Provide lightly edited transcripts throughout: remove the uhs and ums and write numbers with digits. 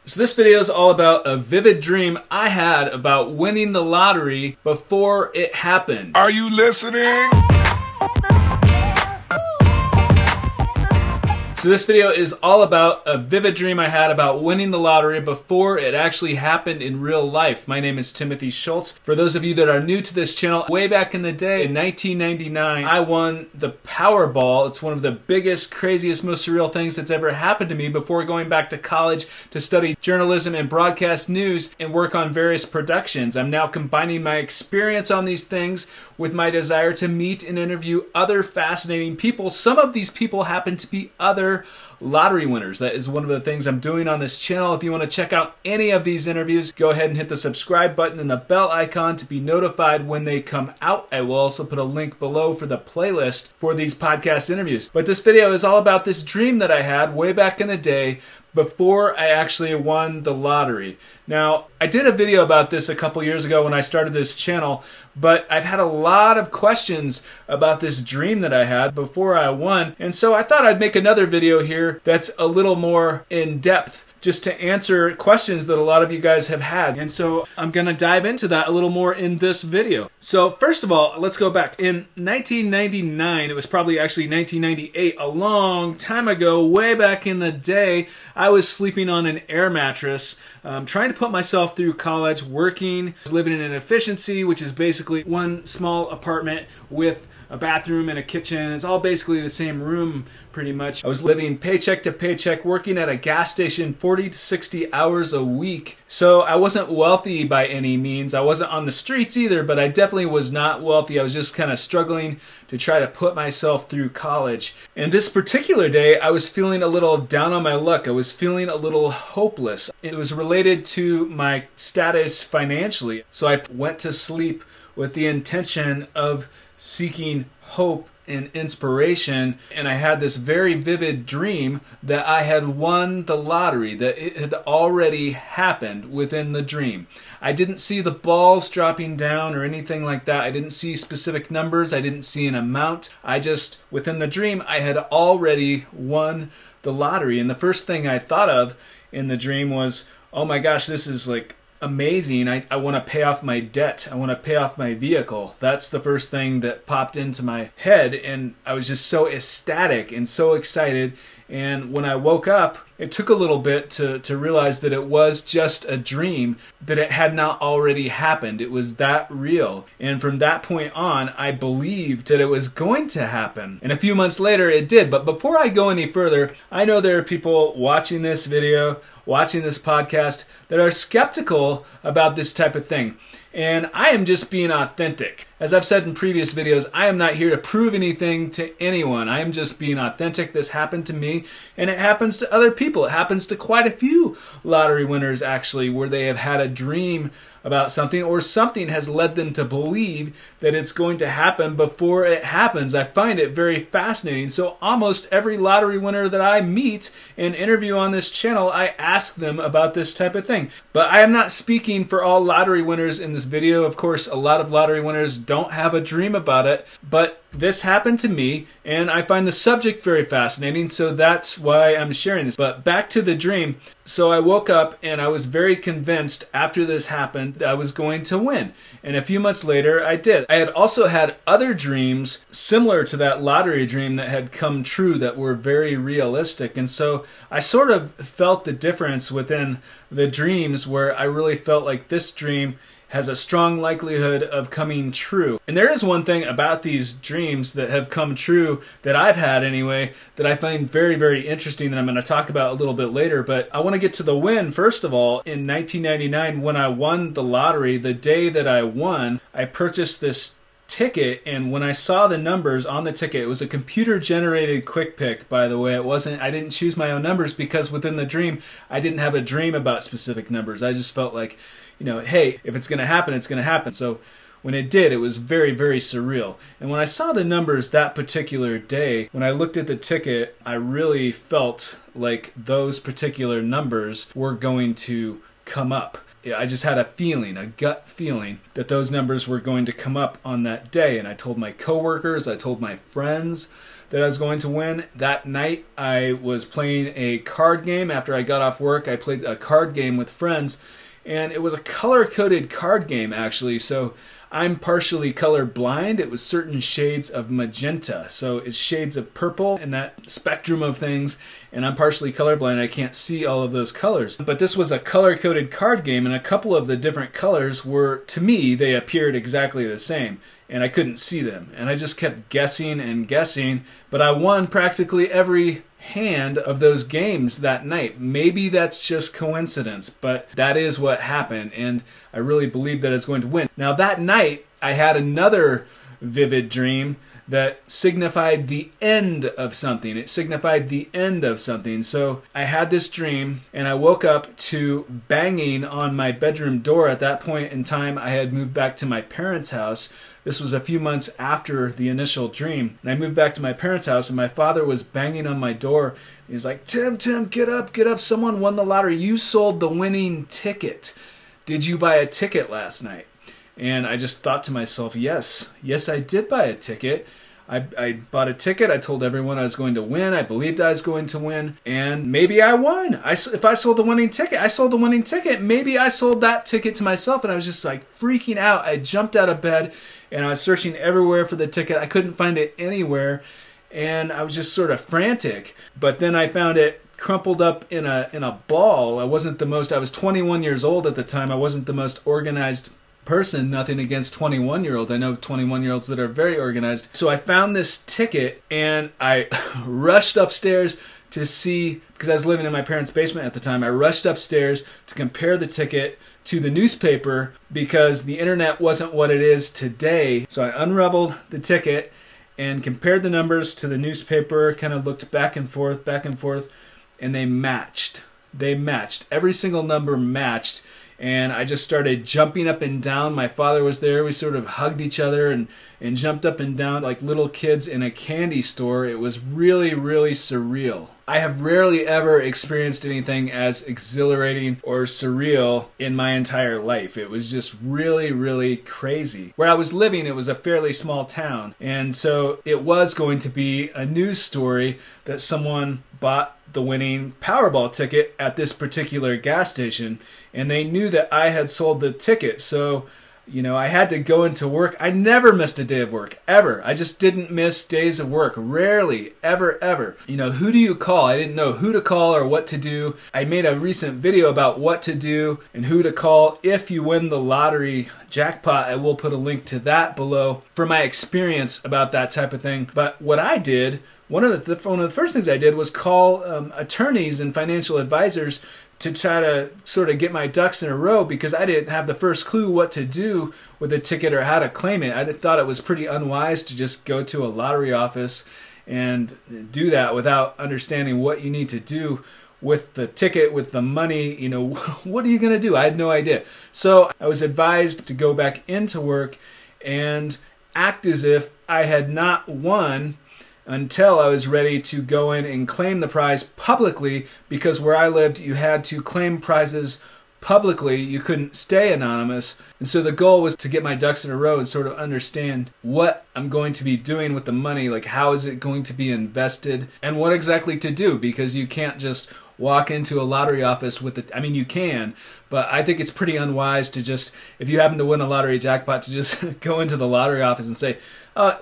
So this video is all about a vivid dream I had about winning the lottery before it happened. Are you listening? So this video is all about a vivid dream I had about winning the lottery before it actually happened in real life. My name is Timothy Schultz. For those of you that are new to this channel, way back in the day, in 1999, I won the Powerball. It's one of the biggest, craziest, most surreal things that's ever happened to me before going back to college to study journalism and broadcast news and work on various productions. I'm now combining my experience on these things with my desire to meet and interview other fascinating people. Some of these people happen to be other lottery winners. That is one of the things I'm doing on this channel. If you want to check out any of these interviews, go ahead and hit the subscribe button and the bell icon to be notified when they come out. I will also put a link below for the playlist for these podcast interviews. But this video is all about this dream that I had way back in the day before I actually won the lottery. Now, I did a video about this a couple years ago when I started this channel, but I've had a lot of questions about this dream that I had before I won, and so I thought I'd make another video here that's a little more in depth, just to answer questions that a lot of you guys have had. And so I'm going to dive into that a little more in this video. So first of all, let's go back. In 1999, it was probably actually 1998, a long time ago, way back in the day, I was sleeping on an air mattress, trying to put myself through college, working, living in an efficiency, which is basically one small apartment with a bathroom and a kitchen. It's all basically the same room pretty much. I was living paycheck to paycheck, working at a gas station 40 to 60 hours a week. So I wasn't wealthy by any means. I wasn't on the streets either, but I definitely was not wealthy. I was just kind of struggling to try to put myself through college. And this particular day, I was feeling a little down on my luck. I was feeling a little hopeless. It was related to my status financially. So I went to sleep with the intention of seeking hope and inspiration, and I had this very vivid dream that I had won the lottery, that it had already happened within the dream. I didn't see the balls dropping down or anything like that. I didn't see specific numbers. I didn't see an amount. I just, within the dream, I had already won the lottery. And the first thing I thought of in the dream was, oh my gosh, this is like amazing. I want to pay off my debt. I want to pay off my vehicle. That's the first thing that popped into my head, and I was just so ecstatic and so excited. And when I woke up, it took a little bit to realize that it was just a dream, that it had not already happened. It was that real. And from that point on, I believed that it was going to happen. And a few months later, it did. But before I go any further, I know there are people watching this video, watching this podcast, that are skeptical about this type of thing. And I am just being authentic. As I've said in previous videos, I am not here to prove anything to anyone. I am just being authentic. This happened to me, and it happens to other people. It happens to quite a few lottery winners, actually, where they have had a dream about something, or something has led them to believe that it's going to happen before it happens. I find it very fascinating. So almost every lottery winner that I meet and interview on this channel, I ask them about this type of thing. But I am not speaking for all lottery winners in this video. Of course, a lot of lottery winners don't have a dream about it, but this happened to me, and I find the subject very fascinating, so that's why I'm sharing this. But back to the dream. So I woke up, and I was very convinced after this happened that I was going to win. And a few months later, I did. I had also had other dreams similar to that lottery dream that had come true, that were very realistic. And so I sort of felt the difference within the dreams, where I really felt like this dream has a strong likelihood of coming true. And there is one thing about these dreams that have come true, that I've had anyway, that I find very, very interesting, that I'm going to talk about a little bit later. But I want to get to the win first of all. In 1999, when I won the lottery, the day that I won, I purchased this ticket, and when I saw the numbers on the ticket, it was a computer generated quick pick, by the way. I didn't choose my own numbers, because within the dream, I didn't have a dream about specific numbers. I just felt like, you know, hey, if it's going to happen, it's going to happen. So when it did, it was very, very surreal. And when I saw the numbers that particular day, when I looked at the ticket, I really felt like those particular numbers were going to come up. I just had a feeling, a gut feeling, that those numbers were going to come up on that day. And I told my coworkers, I told my friends that I was going to win. That night I was playing a card game. After I got off work, I played a card game with friends, and it was a color-coded card game actually. So I'm partially color blind. It was certain shades of magenta. So it's shades of purple in that spectrum of things. And I'm partially colorblind. I can't see all of those colors. But this was a color-coded card game, and a couple of the different colors were, to me, they appeared exactly the same. And I couldn't see them. And I just kept guessing and guessing. But I won practically every hand of those games that night. Maybe that's just coincidence, but that is what happened, and I really believe that it's going to win. Now that night I had another vivid dream that signified the end of something. It signified the end of something. So I had this dream, and I woke up to banging on my bedroom door. At that point in time, I had moved back to my parents' house. This was a few months after the initial dream. And I moved back to my parents' house, and my father was banging on my door. He's like, Tim, get up. Someone won the lottery. You sold the winning ticket. Did you buy a ticket last night? And I just thought to myself, yes, I did buy a ticket. I bought a ticket. I told everyone I was going to win. I believed I was going to win. And maybe I won. If I sold the winning ticket, I sold the winning ticket. Maybe I sold that ticket to myself. And I was just like freaking out. I jumped out of bed and I was searching everywhere for the ticket. I couldn't find it anywhere. And I was just sort of frantic. But then I found it crumpled up in a ball. I was 21 years old at the time. I wasn't the most organized person. Nothing against 21-year-olds. I know 21-year-olds that are very organized. So I found this ticket and I rushed upstairs to see, because I was living in my parents' basement at the time, I rushed upstairs to compare the ticket to the newspaper because the internet wasn't what it is today. So I unraveled the ticket and compared the numbers to the newspaper, kind of looked back and forth, and they matched. Every single number matched. And I just started jumping up and down. My father was there. We sort of hugged each other and jumped up and down like little kids in a candy store. It was really, really surreal. I have rarely ever experienced anything as exhilarating or surreal in my entire life. It was just really, really crazy. Where I was living, it was a fairly small town. And so it was going to be a news story that someone bought the winning Powerball ticket at this particular gas station, and they knew that I had sold the ticket. So, I had to go into work. I never missed a day of work, ever. I just didn't miss days of work. Rarely, ever. Who do you call? I didn't know who to call or what to do. I made a recent video about what to do and who to call if you win the lottery jackpot. I will put a link to that below for my experience about that type of thing. But what I did, one of the first things I did was call attorneys and financial advisors to try to sort of get my ducks in a row, because I didn't have the first clue what to do with a ticket or how to claim it. I thought it was pretty unwise to just go to a lottery office and do that without understanding what you need to do with the ticket, with the money. What are you going to do? I had no idea. So I was advised to go back into work and act as if I had not won until I was ready to go in and claim the prize publicly, because where I lived, you had to claim prizes publicly. You couldn't stay anonymous. And so the goal was to get my ducks in a row and sort of understand what I'm going to be doing with the money, like how is it going to be invested and what exactly to do, because you can't just walk into a lottery office with it. I mean, you can, but I think it's pretty unwise to just, if you happen to win a lottery jackpot, to just go into the lottery office and say,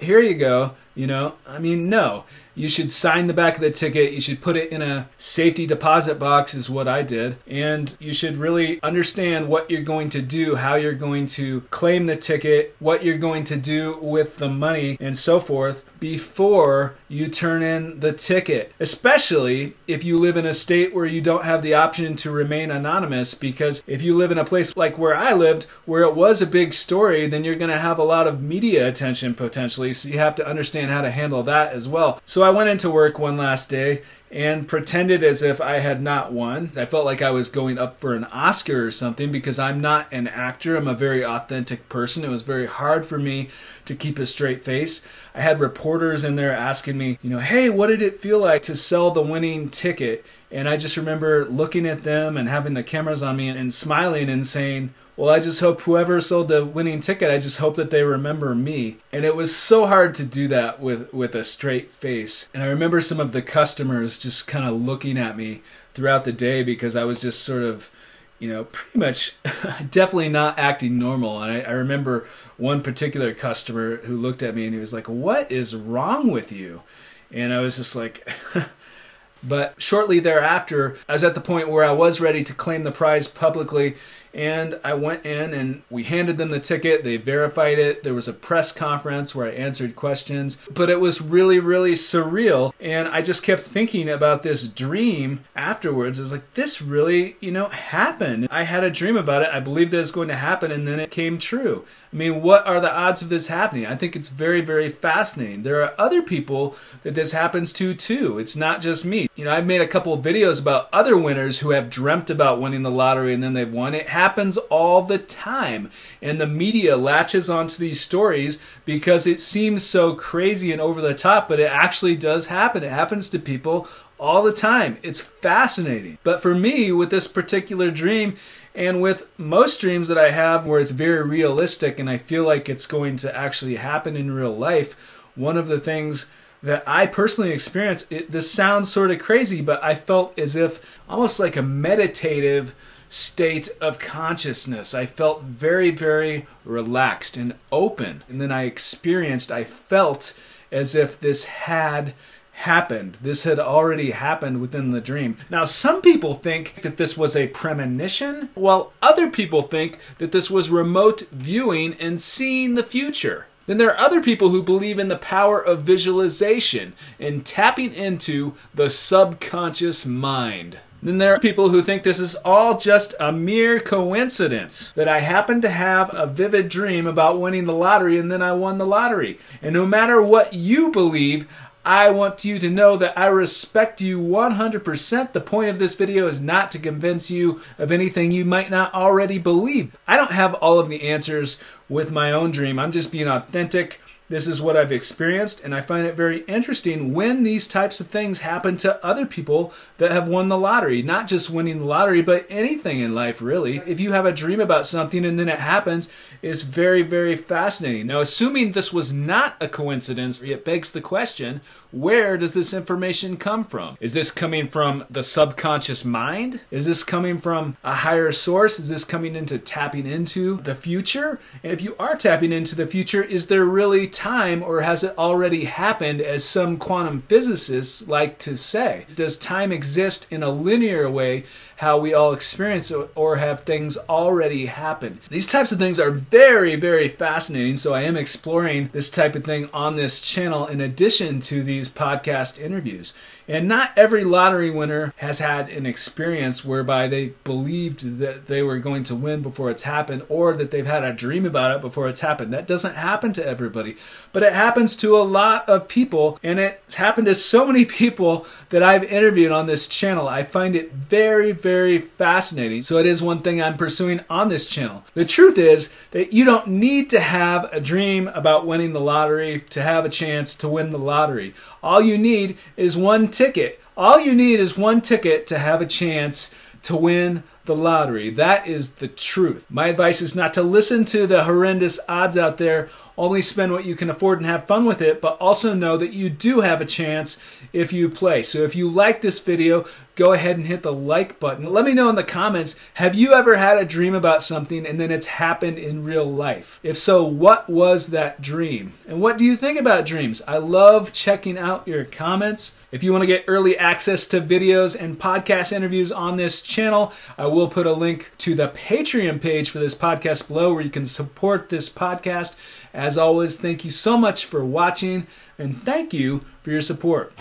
here you go. No. You should sign the back of the ticket. You should put it in a safety deposit box, is what I did. And you should really understand what you're going to do, how you're going to claim the ticket, what you're going to do with the money, and so forth, before you turn in the ticket. Especially if you live in a state where you don't have the option to remain anonymous, because if you live in a place like where I lived, where it was a big story, then you're going to have a lot of media attention potentially, so you have to understand how to handle that as well. So I went into work one last day and pretended as if I had not won. I felt like I was going up for an Oscar or something, because I'm not an actor. I'm a very authentic person. It was very hard for me to keep a straight face. I had reporters in there asking me, hey, what did it feel like to sell the winning ticket? And I just remember looking at them and having the cameras on me and smiling and saying, well, I just hope whoever sold the winning ticket, I just hope that they remember me. And it was so hard to do that with a straight face. And I remember some of the customers just kind of looking at me throughout the day because I was just sort of, pretty much definitely not acting normal. And I remember one particular customer who looked at me and he was like, what is wrong with you? And I was just like... But shortly thereafter, I was at the point where I was ready to claim the prize publicly, and I went in and we handed them the ticket. They verified it. There was a press conference where I answered questions, but it was really, really surreal. And I just kept thinking about this dream afterwards. I was like, this really, happened. I had a dream about it. I believed that it was going to happen, and then it came true. I mean, what are the odds of this happening? I think it's very, very fascinating. There are other people that this happens to too. It's not just me. I've made a couple of videos about other winners who have dreamt about winning the lottery and then they've won. It happens all the time. And the media latches onto these stories because it seems so crazy and over the top, but it actually does happen. It happens to people all the time. It's fascinating. But for me, with this particular dream, and with most dreams that I have where it's very realistic and I feel like it's going to actually happen in real life, one of the things that I personally experienced, this sounds sort of crazy, but I felt as if almost like a meditative state of consciousness. I felt very, very relaxed and open. And then I felt as if this had happened. This had already happened within the dream. Now, some people think that this was a premonition, while other people think that this was remote viewing and seeing the future. Then there are other people who believe in the power of visualization and tapping into the subconscious mind. Then there are people who think this is all just a mere coincidence, that I happened to have a vivid dream about winning the lottery and then I won the lottery. And no matter what you believe, I want you to know that I respect you 100%. The point of this video is not to convince you of anything you might not already believe. I don't have all of the answers with my own dream. I'm just being authentic. This is what I've experienced, and I find it very interesting when these types of things happen to other people that have won the lottery. Not just winning the lottery, but anything in life, really. If you have a dream about something and then it happens, it's very, very fascinating. Now, assuming this was not a coincidence, it begs the question, where does this information come from? Is this coming from the subconscious mind? Is this coming from a higher source? Is this coming into tapping into the future? And if you are tapping into the future, is there really time, or has it already happened, as some quantum physicists like to say? Does time exist in a linear way, how we all experience it, or have things already happened? These types of things are very, very fascinating, so I am exploring this type of thing on this channel in addition to these podcast interviews. And not every lottery winner has had an experience whereby they've believed that they were going to win before it's happened, or that they've had a dream about it before it's happened. That doesn't happen to everybody, but it happens to a lot of people, and it's happened to so many people that I've interviewed on this channel. I find it very, very fascinating. So it is one thing I'm pursuing on this channel. The truth is that you don't need to have a dream about winning the lottery to have a chance to win the lottery. All you need is one ticket. All you need is one ticket to have a chance to win the lottery. That is the truth. My advice is not to listen to the horrendous odds out there. Only spend what you can afford and have fun with it, but also know that you do have a chance if you play. So if you like this video, go ahead and hit the like button. Let me know in the comments, have you ever had a dream about something and then it's happened in real life? If so, what was that dream? And what do you think about dreams? I love checking out your comments. If you want to get early access to videos and podcast interviews on this channel, I will put a link to the Patreon page for this podcast below where you can support this podcast. As always, thank you so much for watching, and thank you for your support.